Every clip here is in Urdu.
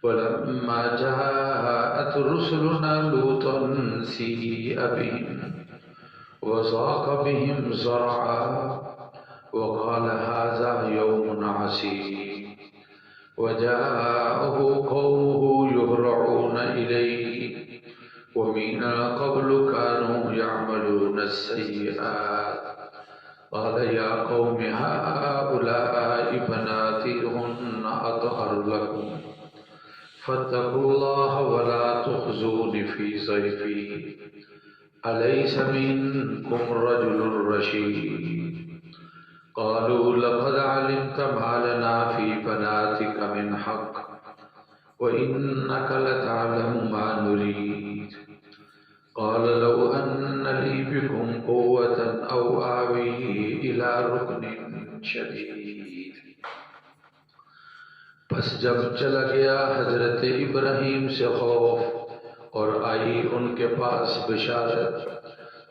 ولما جاءت رسلنا لوطا سيء بهم وضاق بهم ذرعا وقال هذا يوم عسير وجاءه قومه يهرعون إليه ومن قبل كانوا يعملون السيئات قال يا قوم هؤلاء بناتي هن أطهر لكم فاتقوا الله ولا تخزون في ضيفي أليس منكم رجل رشيد قالوا لقد علمت ما لنا في بناتك من حق وإنك لتعلم ما نريد قال لو أن لي بكم قوة أو آوي إلى ركن شديد. پس جب چلا گیا حضرت ابراہیم سے خوف اور آئی ان کے پاس بشارت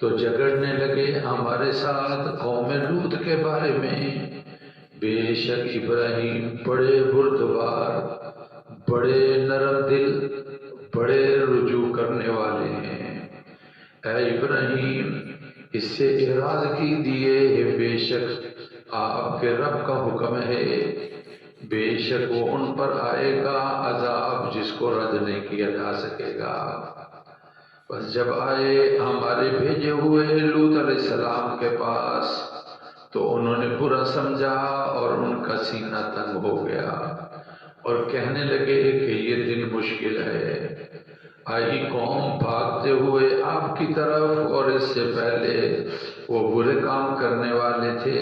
تو جھگڑنے لگے ہمارے ساتھ قوم لوط کے بارے میں. بے شک ابراہیم بڑے بردبار، بڑے نرم دل، بڑے رجوع کرنے والے ہیں. اے ابراہیم اس سے اعراض کی دیے بے شک آپ کے رب کا حکم ہے، بے شک وہ ان پر آئے گا عذاب جس کو رد نہیں کیا جا سکے گا. بس جب آئے ہمارے بھیجے ہوئے لوط علیہ السلام کے پاس تو انہوں نے برا سمجھا اور ان کا سینہ تنگ ہو گیا اور کہنے لگے کہ یہ دن مشکل ہے. آئی قوم بھاگتے ہوئے آپ کی طرف اور اس سے پہلے وہ برے کام کرنے والے تھے.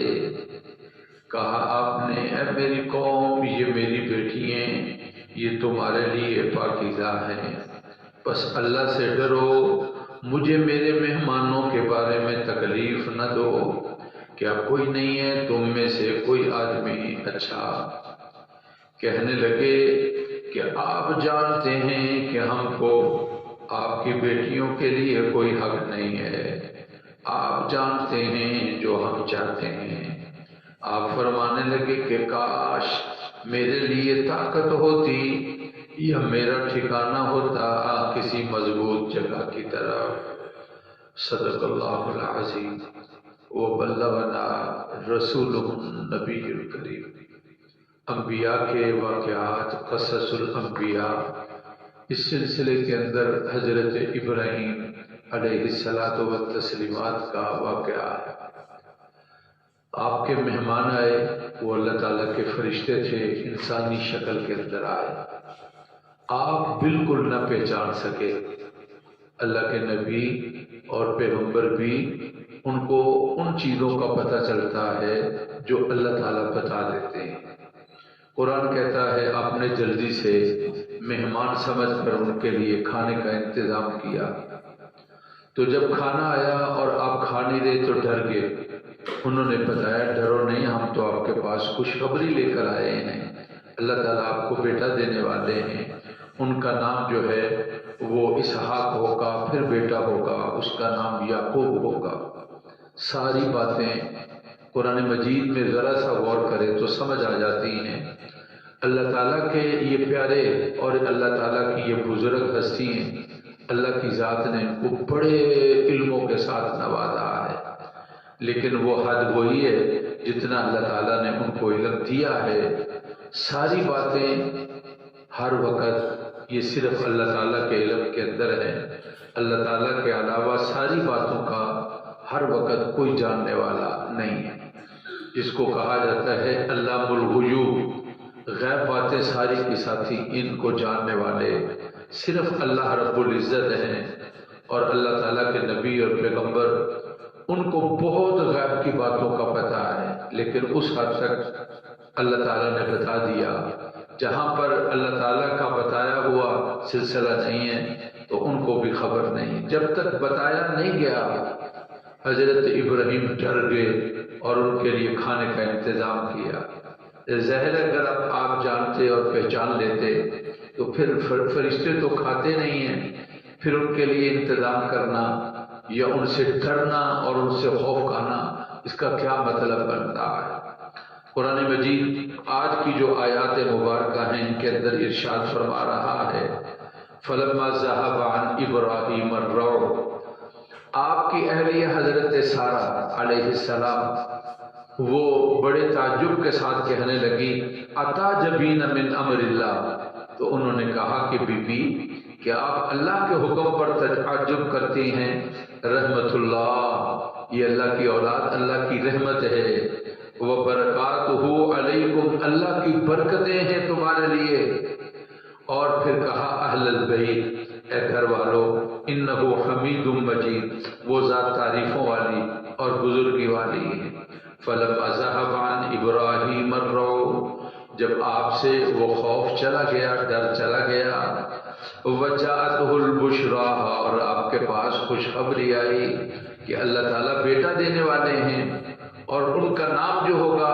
کہا آپ نے اے میری قوم یہ میری بیٹی ہیں، یہ تمہارے لیے پاکیزہ ہیں، بس اللہ سے ڈرو، مجھے میرے مہمانوں کے بارے میں تکلیف نہ دو. کیا کوئی نہیں ہے تم میں سے کوئی آدمی اچھا؟ کہنے لگے کہ آپ جانتے ہیں کہ ہم کو آپ کی بیٹیوں کے لیے کوئی حق نہیں ہے، آپ جانتے ہیں جو ہم چاہتے ہیں. آپ فرمانے لگے کہ کاش میرے لیے طاقت ہوتی یا میرا ٹھکانہ ہوتا کسی مضبوط جگہ کی طرف. صدق اللہ العظیم وبلغنا رسولہ النبی الکریم. انبیاء کے واقعات، قصص الانبیاء، اس سلسلے کے اندر حضرت ابراہیم علیہ الصلاۃ والتسلیمات کا واقعہ ہے. آپ کے مہمان آئے، وہ اللہ تعالیٰ کے فرشتے تھے، انسانی شکل کے اندر آئے. آپ بالکل نہ پہچان سکے. اللہ کے نبی اور پیغمبر بھی ان کو ان چیزوں کا پتہ چلتا ہے جو اللہ تعالیٰ بتا دیتے ہیں. قرآن کہتا ہے آپ نے جلدی سے مہمان سمجھ کر ان کے لیے کھانے کا انتظام کیا. تو جب کھانا آیا اور آپ کھا نہیں رہے تو ڈر گئے. انہوں نے بتایا ڈرو نہیں، ہم تو آپ کے پاس خوشخبری لے کر آئے ہیں، اللہ تعالیٰ آپ کو بیٹا دینے والے ہیں. ان کا نام جو ہے وہ اسحاق ہوگا، پھر بیٹا ہوگا، اس کا نام یعقوب ہوگا. ساری باتیں قرآن مجید میں ذرا سا غور کرے تو سمجھ آ جاتی ہیں. اللہ تعالیٰ کے یہ پیارے اور اللہ تعالیٰ کی یہ بزرگ ہستی ہیں، اللہ کی ذات نے ان کو بڑے علموں کے ساتھ نوازا ہے. لیکن وہ حد وہی ہے جتنا اللہ تعالیٰ نے ان کو علم دیا ہے. ساری باتیں ہر وقت یہ صرف اللہ تعالیٰ کے علم کے اندر ہے. اللہ تعالیٰ کے علاوہ ساری باتوں کا ہر وقت کوئی جاننے والا نہیں ہے. جس کو کہا جاتا ہے علام الغیوب، غیب باتیں ساری کی ساتھی ان کو جاننے والے صرف اللہ رب العزت ہیں. اور اللہ تعالیٰ کے نبی اور پیغمبر ان کو بہت غیب کی باتوں کا پتہ ہے، لیکن اس حد تک اللہ تعالیٰ نے بتا دیا. جہاں پر اللہ تعالیٰ کا بتایا ہوا سلسلہ نہیں ہے تو ان کو بھی خبر نہیں. جب تک بتایا نہیں گیا حضرت ابراہیم ڈر گئے اور ان کے لیے کھانے کا انتظام کیا. ظاہر اگر آپ جانتے اور پہچان لیتے تو پھر فرشتے تو کھاتے نہیں ہیں، پھر ان کے لیے انتظام کرنا یا ان سے ڈرنا اور ان سے خوف کھانا، اس کا کیا مطلب بنتا ہے؟ قرآن مجید آج کی جو آیات مبارکہ ہیں ان کے اندر ارشاد فرما رہا ہے فلما ذهب عن ابراہیم الروع، آپ کی اہلیہ حضرت سارہ علیہ السلام وہ بڑے تعجب کے ساتھ کہنے لگی اتعجبین من امر اللہ، تو انہوں نے کہا کہ بی بی کیا آپ اللہ کے حکم پر تعجب کرتی ہیں؟ رحمت اللہ، یہ اللہ کی اولاد اللہ کی رحمت ہے، وبرکاتہ علیکم، اللہ کی برکتیں ہیں تمہارے لیے۔ اور پھر کہا اہل البیت، اے گھر والو، انہو حمید مجید، وہ ذات تعریفوں والی اور بزرگی والی ہے۔ فلما ذهب عن ابراہیم الروع، جب آپ سے وہ خوف چلا گیا، ڈر چلا گیا، وجاءته البشرا، اور آپ کے پاس خوشخبری آئی کہ اللہ تعالیٰ بیٹا دینے والے ہیں، اور ان کا نام جو ہوگا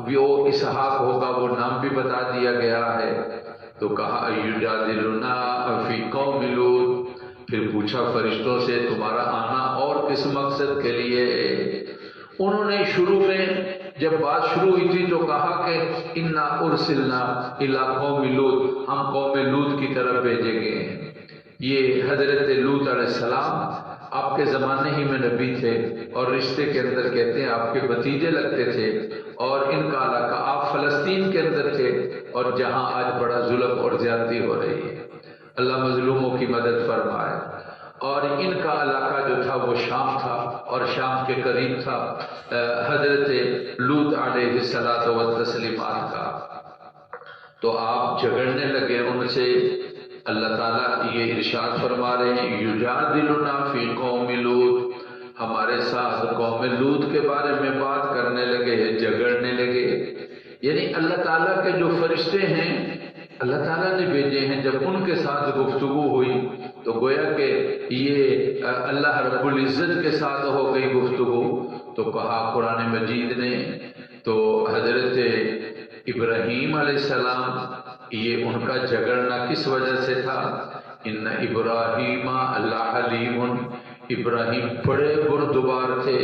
وہ اسحاق ہوگا، وہ نام بھی بتا دیا گیا ہے۔ تو کہا یجادلنا فی قوم لوط، پھر پوچھا فرشتوں سے تمہارا آنا اور کس مقصد کے لیے؟ انہوں نے شروع میں جب بات شروع ہوئی تھی تو کہا کہ انا ارسلنا الی قوم لوط، ہم قوم لوط کی طرف بھیجے گئے ہیں۔ یہ حضرت لوط علیہ السلام آپ کے زمانے ہی میں نبی تھے، اور رشتے کے اندر کہتے ہیں آپ کے بھتیجے لگتے تھے، اور ان کا علاقہ آپ فلسطین کے اندر تھے، اور جہاں آج بڑا ظلم اور زیادتی ہو رہی ہے، اللہ مظلوموں کی مدد فرمائے۔ اور ان کا علاقہ جو تھا وہ شام تھا، اور شام کے قریب تھا حضرت لوط علیہ الصلاۃ والتسلیمات کا۔ تو آپ جھگڑنے لگے ان سے۔ اللہ تعالیٰ یہ ارشاد فرما رہے ہیں یجادلنا فی قوم لوط، ہمارے ساتھ قوم لوط کے بارے میں بات کرنے لگے، جھگڑنے لگے۔ یعنی اللہ تعالیٰ کے جو فرشتے ہیں اللہ تعالیٰ نے بھیجے ہیں، جب ان کے ساتھ گفتگو ہوئی تو گویا کہ یہ اللہ رب العزت کے ساتھ ہو گئی گفتگو۔ تو کہا قرآن مجید نے، تو حضرت ابراہیم علیہ السلام یہ ان کا جھگڑنا کس وجہ سے تھا؟ ان ابراہیم اللہ حلیم، ابراہیم بڑے بردبار تھے،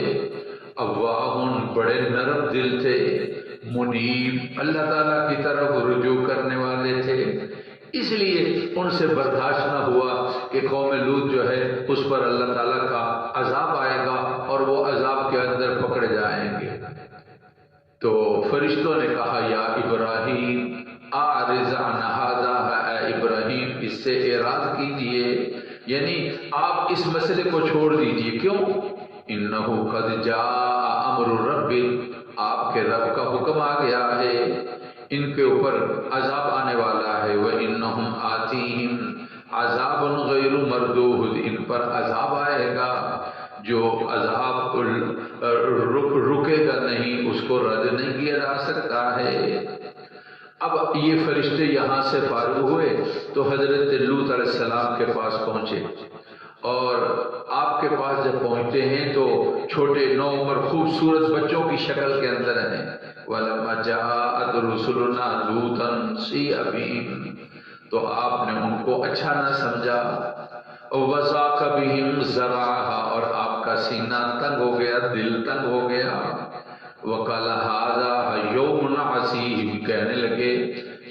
اواہن بڑے نرم دل تھے، منیب اللہ تعالیٰ کی طرف رجوع کرنے والے تھے، اس لیے ان سے برداشت نہ ہوا کہ قوم لوط جو ہے اس پر اللہ تعالیٰ کا عذاب آئے گا اور وہ عذاب کے اندر پکڑے جائیں گے۔ تو فرشتوں نے کہا یا ابراہیم اعرض عن ھذا، اے ابراہیم اس سے اعراض کیجئے، یعنی آپ اس مسئلے کو چھوڑ دیجئے۔ کیوں؟ انہ قد جاء امر رب، آپ کے رب کا حکم آ گیا ہے، ان کے اوپر عذاب آنے والا ہے۔ وَإِنَّهُمْ آتِيهِمْ عَذَابٌ غَيْرُ مَرْدُودٍ، ان پر عذاب آئے گا جو عذاب رکے گا نہیں، اس کو رد نہیں کیا جا سکتا ہے۔ اب یہ فرشتے یہاں سے فارغ ہوئے تو حضرت لوط علیہ السلام کے پاس پہنچے، اور آپ کے پاس جب پہنچتے ہیں تو چھوٹے نو عمر خوبصورت بچوں کی شکل کے اندر ہیں۔ وَلَمَّا جَاءَتْ رُسُلُنَا لُوطًا سِیءَ بِهِمْ، تو آپ نے ان کو اچھا نہ سمجھا۔ وَضَاقَ بِهِمْ ذَرْعُهَا، اور آپ کا سینہ تنگ ہو گیا، دل تنگ ہو گیا۔ وَقَالَ هَذَا يَوْمٌ عَسِیرٌ، کہنے لگے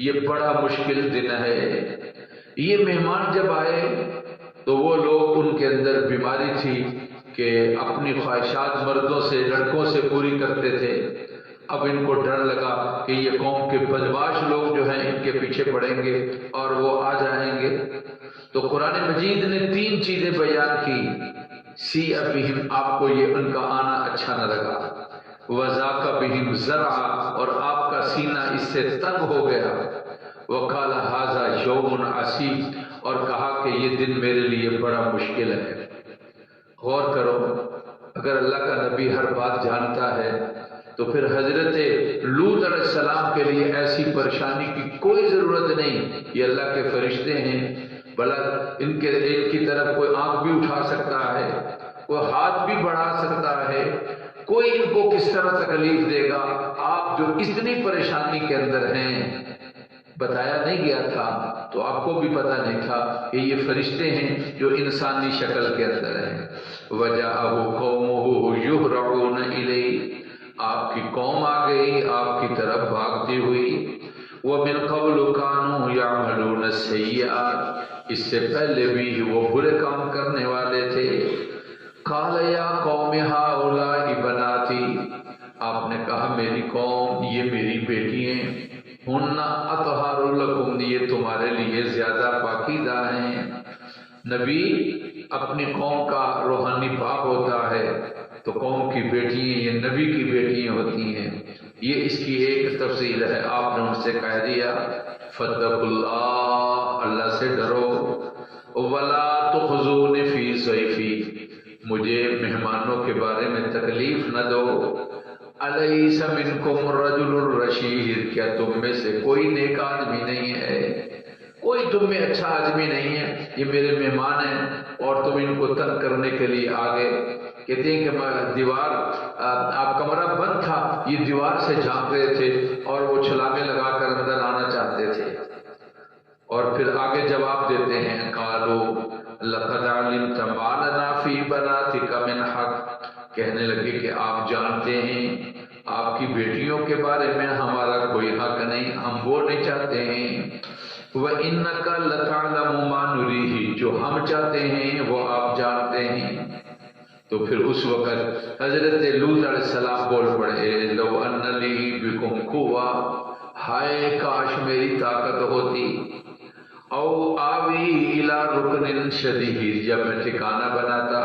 یہ بڑا مشکل دن ہے۔ یہ مہمان جب آئے تو وہ لوگ، ان کے اندر بیماری تھی کہ اپنی خواہشات مردوں سے لڑکوں سے پوری کرتے تھے۔ اب ان کو ڈر لگا کہ یہ قوم کے بدمعاش لوگ جو ہیں ان کے پیچھے پڑیں گے اور وہ آ جائیں گے۔ تو قرآن مجید نے 3 چیزیں بیان کی۔ سِیءَ بِهِمْ، آپ کو یہ ان کا آنا اچھا نہ لگا۔ وَضَاقَ بِهِمْ ذَرْعًا، اور آپ کا سینہ اس سے تنگ ہو گیا۔ وَقَالَ هَذَا يَوْمٌ عَسِیرٌ، اور کہا کہ یہ دن میرے لیے بڑا مشکل ہے۔ غور کرو، اگر اللہ کا نبی ہر بات جانتا ہے تو پھر حضرت لوط علیہ السلام کے لیے ایسی پریشانی کی کوئی ضرورت نہیں۔ یہ اللہ کے فرشتے ہیں، بھلا ان کی طرف کوئی آنکھ بھی اٹھا سکتا ہے، کوئی ہاتھ بھی بڑھا سکتا ہے، کوئی ان کو کس طرح تکلیف دے گا؟ آپ جو اتنی پریشانی کے اندر ہیں، بتایا نہیں گیا تھا تو آپ کو بھی پتہ نہیں تھا کہ یہ فرشتے ہیں جو انسانی شکل کے اندر ہیں۔ وَجَاءَهُ قَوْمُهُ يُهْرَعُونَ إِلَيْهِ، آپ کی قوم آ گئی آپ کی طرف بھاگتی ہوئی۔ وَمِن قَبْلُ كَانُوا يَعْمَلُونَ السَّيِّئَاتِ، اس سے پہلے بھی وہ برے کام کرنے والے تھے۔ قَالَ يَا قَوْمِ هَؤُلَاءِ بَنَاتِي، آپ نے کہا میری قوم یہ میری بیٹیاں، ہن اطہر لکم، یہ تمہارے لیے زیادہ پاکیزہ ہیں۔ نبی اپنی قوم کا روحانی باپ ہوتا ہے تو قوم کی بیٹیاں یہ نبی کی بیٹیاں ہوتی ہیں۔ یہ اس کی ایک تفصیل ہے۔ آپ نے ان سے کہہ دیا فاتقوا اللہ، اللہ سے ڈرو، ولا تخزون فی ضیفی، مجھے مہمانوں کے بارے میں تکلیف نہ دو۔ الیس منکم رجل رشید، کیا تم میں سے کوئی نیک آدمی نہیں ہے، کوئی تم میں اچھا آدمی نہیں ہے؟ یہ میرے مہمان ہیں اور تم ان کو تنگ کرنے کے لیے آگے۔ کہتے ہیں کہ دیوار، آپ کمرہ بند تھا، یہ دیوار سے جھانک رہے تھے اور وہ چھلانگیں لگا کر اندر آنا چاہتے تھے۔ اور پھر آگے جواب دیتے ہیں قالوا لقد علمت ما لنا فی بناتک من حق، کہنے لگے کہ آپ جانتے ہیں آپ کی بیٹیوں کے بارے میں ہمارا کوئی حق نہیں، ہم وہ نہیں چاہتے ہیں۔ وَإِنَّكَ لَتَعْلَمُ مَا نُرِيهِ، جو ہم چاہتے ہیں وہ آپ جانتے ہیں۔ تو پھر اس وقت حضرت لوط علیہ السلام بول پڑے لو ان لی بکم قوہ، ہائے کاش میری طاقت ہوتی، او آوی الی رکن شدید، جب میں ٹھکانہ بناتا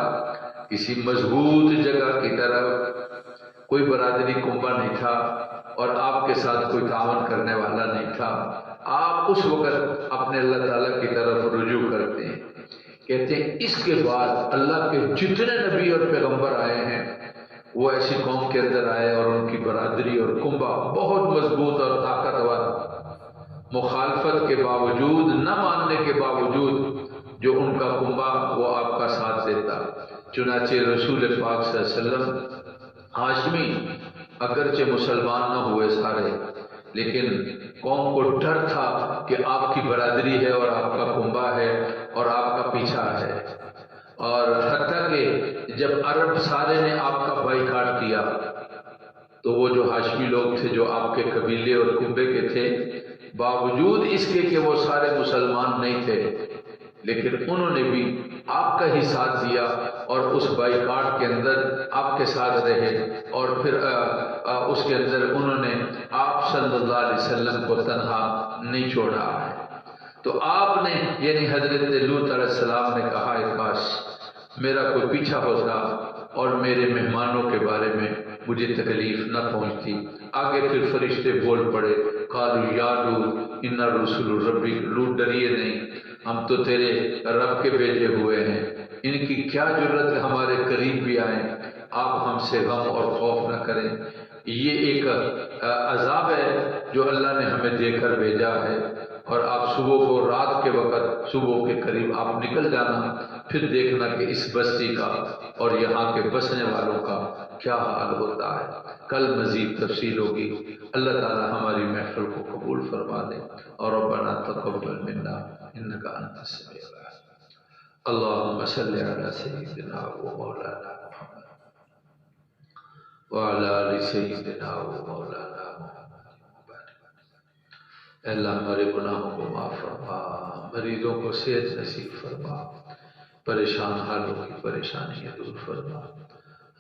کسی مضبوط جگہ کی طرف۔ کوئی برادری کنبہ نہیں تھا اور آپ کے ساتھ کوئی تعاون کرنے والا نہیں تھا، آپ اس وقت اپنے اللہ تعالیٰ کی طرف رجوع کرتے ہیں۔ کہتے ہیں اس کے بعد اللہ کے جتنے نبی اور پیغمبر آئے ہیں وہ ایسی قوم کے اندر آئے اور ان کی برادری اور کنبہ بہت مضبوط اور طاقتور، مخالفت کے باوجود، نہ ماننے کے باوجود جو ان کا کنبہ وہ آپ کا ساتھ دیتا۔ چنانچہ رسول پاک صلی اللہ علیہ وسلم ہاشمی اگرچہ مسلمان نہ ہوئے سارے، لیکن قوم کو ڈر تھا کہ آپ کی برادری ہے اور آپ کا کنبہ ہے اور آپ کا پیچھا ہے، اور حتیٰ کہ جب عرب سارے نے آپ کا بائیکاٹ کیا تو وہ جو ہاشمی لوگ تھے جو آپ کے قبیلے اور کنبے کے تھے، باوجود اس کے کہ وہ سارے مسلمان نہیں تھے، لیکن انہوں نے بھی آپ کا ہی ساتھ دیا اور اس بائیکاٹ کے اندر آپ کے ساتھ رہے، اور پھر اس کے اندر انہوں نے آپ صلی اللہ علیہ وسلم کو تنہا نہیں چھوڑا ہے۔ تو آپ نے یعنی حضرت لوط علیہ السلام نے کہا کاش میرا کوئی پیچھا ہوتا اور میرے مہمانوں کے بارے میں مجھے تکلیف نہ پہنچتی۔ آگے پھر فرشتے بول پڑے قالوا یا لوط انا رسول ربک، لوط ڈریے نہیں، ہم تو تیرے رب کے بھیجے ہوئے ہیں، ان کی کیا ضرورت ہے ہمارے قریب بھی آئیں، آپ ہم سے غم اور خوف نہ کریں۔ یہ ایک عذاب ہے جو اللہ نے ہمیں دے کر بھیجا ہے، اور آپ صبح کو رات کے وقت صبح کے قریب آپ نکل جانا، پھر دیکھنا کہ اس بستی کا اور یہاں کے بسنے والوں کا کیا حال ہوتا ہے۔ کل مزید تفصیل ہوگی۔ اللہ تعالی ہماری محفل کو قبول فرما دے، اور ربنا تقبل منا انک انت السمیع العلیم۔ اللہم صلی علی سیدنا و مولانا محمد وعلی آل سیدنا و مولانا محمد۔ اے اللہ ہمارے گناہوں کو معاف فرما، مریضوں کو صحت نصیب فرما، پریشان حالوں کی پریشانیاں دور فرما۔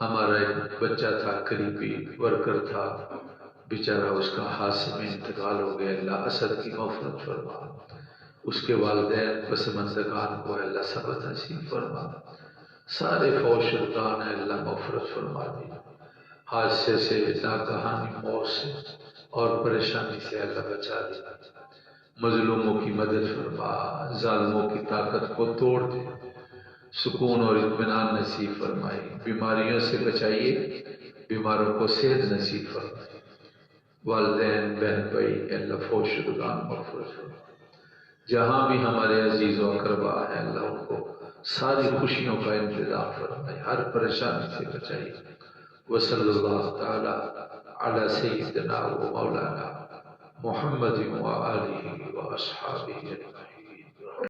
ہمارا ایک بچہ تھا، قریبی ورکر تھا، بیچارہ اس کا حادثے میں انتقال ہو گیا، اللہ اسد کی مغفرت فرما۔ اس کے والدین پسماندگان کو اللہ صبر نصیب فرما، سارے فوت شدگان ہیں اللہ مغفرت فرما دی، حادثے سے، ناگہانی موت سے اور پریشانی سے اللہ بچا دے، مظلوموں کی مدد فرما، ظالموں کی طاقت کو توڑ دے، سکون اور اطمینان نصیب فرمائی، بیماریوں سے بچائیے، بیماروں کو صحت نصیب فرمائے، والدین بہن بھائی اللہ فوت شدگان مغفرت فرما۔ جہاں بھی ہمارے عزیز و اقربا ہیں اللہ ان کو ساری خوشیوں کا انتظام فرمائے، ہر پریشانی سے بچائیے۔ وصلی اللہ تعالی علی سیدنا و مولانا محمد و آلہ و اصحابہ اجمعین۔